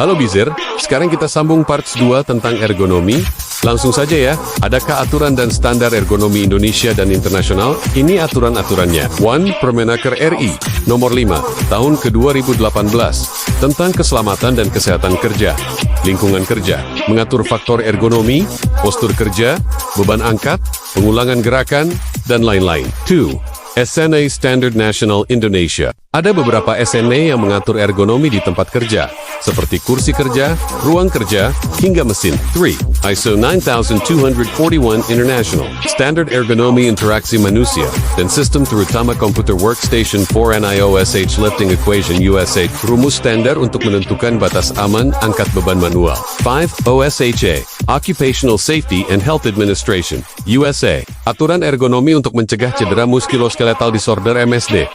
Halo Bizir, sekarang kita sambung parts 2 tentang ergonomi. Langsung saja ya, adakah aturan dan standar ergonomi Indonesia dan internasional? Ini aturan-aturannya. 1. Permenaker RI, nomor 5, tahun ke-2018, tentang keselamatan dan kesehatan kerja. Lingkungan kerja, mengatur faktor ergonomi, postur kerja, beban angkat, pengulangan gerakan, dan lain-lain. 2. SNA Standard National Indonesia. Ada beberapa SNA yang mengatur ergonomi di tempat kerja, seperti kursi kerja, ruang kerja, hingga mesin. 3. ISO 9241 International. Standard ergonomi interaksi manusia dan sistem terutama Computer Workstation 4 NIOSH Lifting Equation USA. Rumus standar untuk menentukan batas aman angkat beban manual. 5. OSHA. Occupational Safety and Health Administration. USA. Aturan ergonomi untuk mencegah cedera muskuloskeletal disorder MSD.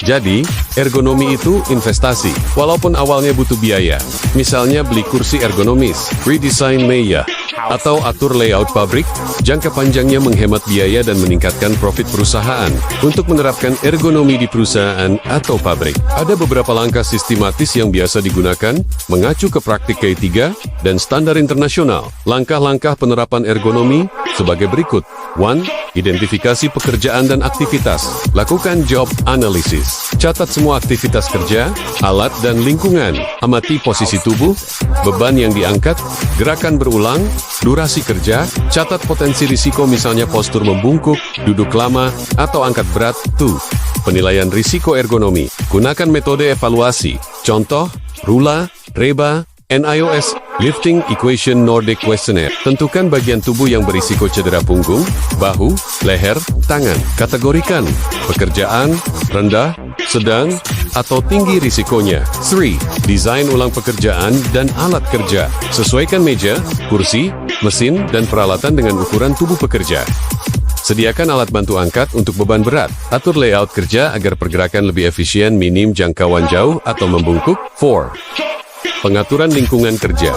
Jadi, ergonomi itu investasi, walaupun awalnya butuh biaya. Misalnya beli kursi ergonomis, redesign meja, atau atur layout pabrik, jangka panjangnya menghemat biaya dan meningkatkan profit perusahaan. Untuk menerapkan ergonomi di perusahaan atau pabrik, ada beberapa langkah sistematis yang biasa digunakan, mengacu ke praktik K3 dan standar internasional. Langkah-langkah penerapan ergonomi sebagai berikut. 1. Identifikasi pekerjaan dan aktivitas. Lakukan job analysis. Catat semua aktivitas kerja, alat, dan lingkungan. Amati posisi tubuh, beban yang diangkat, gerakan berulang, durasi kerja, catat potensi risiko misalnya postur membungkuk, duduk lama, atau angkat berat. 2. Penilaian risiko ergonomi. Gunakan metode evaluasi. Contoh, RULA, REBA, NIOS, Lifting Equation Nordic Questionnaire. Tentukan bagian tubuh yang berisiko cedera punggung, bahu, leher, tangan. Kategorikan pekerjaan, rendah, sedang, atau tinggi risikonya. 3. Desain ulang pekerjaan dan alat kerja. Sesuaikan meja, kursi, mesin, dan peralatan dengan ukuran tubuh pekerja. Sediakan alat bantu angkat untuk beban berat. Atur layout kerja agar pergerakan lebih efisien, minim jangkauan jauh atau membungkuk. 4. Pengaturan lingkungan kerja.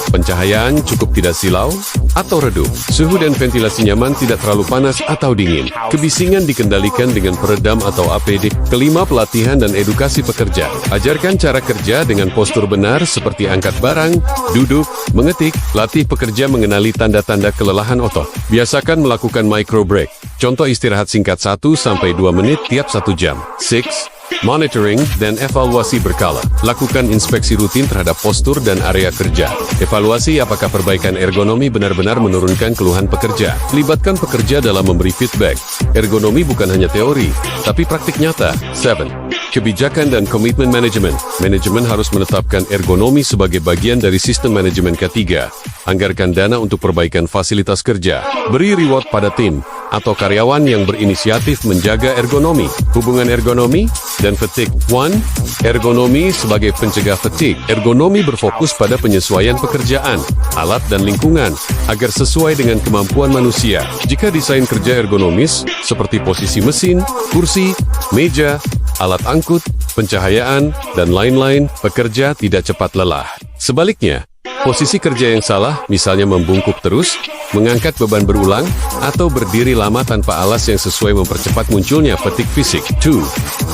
Pencahayaan cukup tidak silau atau redup. Suhu dan ventilasi nyaman, tidak terlalu panas atau dingin. Kebisingan dikendalikan dengan peredam atau APD. 5. Pelatihan dan edukasi pekerja. Ajarkan cara kerja dengan postur benar seperti angkat barang, duduk, mengetik. Latih pekerja mengenali tanda-tanda kelelahan otot. Biasakan melakukan micro break. Contoh istirahat singkat 1-2 menit tiap 1 jam. 6. Monitoring dan evaluasi berkala. Lakukan inspeksi rutin terhadap postur dan area kerja. Evaluasi apakah perbaikan ergonomi benar-benar menurunkan keluhan pekerja. Libatkan pekerja dalam memberi feedback. Ergonomi bukan hanya teori, tapi praktik nyata. 7. Kebijakan dan komitmen manajemen. Manajemen harus menetapkan ergonomi sebagai bagian dari sistem manajemen K3. Anggarkan dana untuk perbaikan fasilitas kerja. Beri reward pada tim atau karyawan yang berinisiatif menjaga ergonomi. Hubungan ergonomi dan fatigue. 1. Ergonomi sebagai pencegah fatigue. Ergonomi berfokus pada penyesuaian pekerjaan, alat, dan lingkungan agar sesuai dengan kemampuan manusia. Jika desain kerja ergonomis, seperti posisi mesin, kursi, meja, alat angkut, pencahayaan, dan lain-lain, pekerja tidak cepat lelah. Sebaliknya, posisi kerja yang salah, misalnya membungkuk terus, mengangkat beban berulang, atau berdiri lama tanpa alas yang sesuai, mempercepat munculnya fatigue fisik. 2.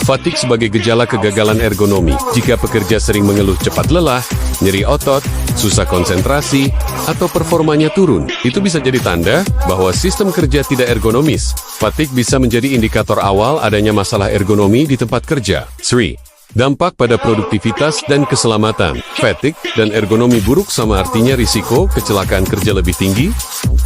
Fatigue sebagai gejala kegagalan ergonomi. Jika pekerja sering mengeluh cepat lelah, nyeri otot, susah konsentrasi, atau performanya turun, itu bisa jadi tanda bahwa sistem kerja tidak ergonomis. Fatigue bisa menjadi indikator awal adanya masalah ergonomi di tempat kerja. 3. Dampak pada produktivitas dan keselamatan. Fatigue dan ergonomi buruk sama artinya risiko kecelakaan kerja lebih tinggi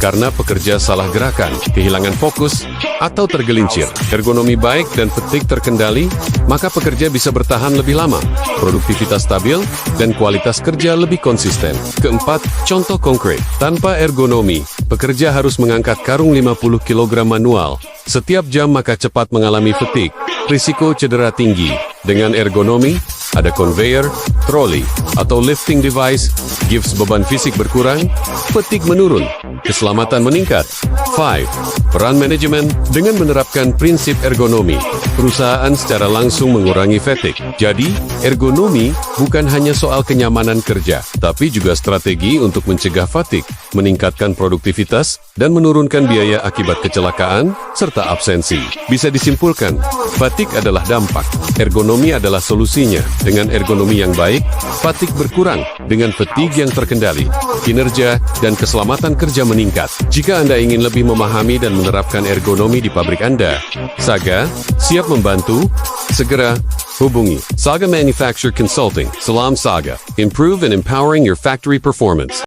karena pekerja salah gerakan, kehilangan fokus, atau tergelincir. Ergonomi baik dan fatigue terkendali, maka pekerja bisa bertahan lebih lama, produktivitas stabil, dan kualitas kerja lebih konsisten. 4. Contoh konkret. Tanpa ergonomi, pekerja harus mengangkat karung 50 kg manual setiap jam, maka cepat mengalami fatigue. Risiko cedera tinggi. Dengan ergonomi, ada conveyor, troli, atau lifting device, gives beban fisik berkurang, fatigue menurun, keselamatan meningkat. 5. Peran manajemen. Dengan menerapkan prinsip ergonomi, perusahaan secara langsung mengurangi fatigue. Jadi, ergonomi bukan hanya soal kenyamanan kerja, tapi juga strategi untuk mencegah fatigue, meningkatkan produktivitas, dan menurunkan biaya akibat kecelakaan, serta absensi. Bisa disimpulkan, fatigue adalah dampak, ergonomi adalah solusinya. Dengan ergonomi yang baik, fatigue berkurang, dengan fatigue yang terkendali, kinerja, dan keselamatan kerja meningkat. Jika Anda ingin lebih memahami dan menerapkan ergonomi di pabrik Anda, Saga siap membantu. Segera hubungi Saga Manufacture Consulting. Salam Saga. Improve and empowering your factory performance.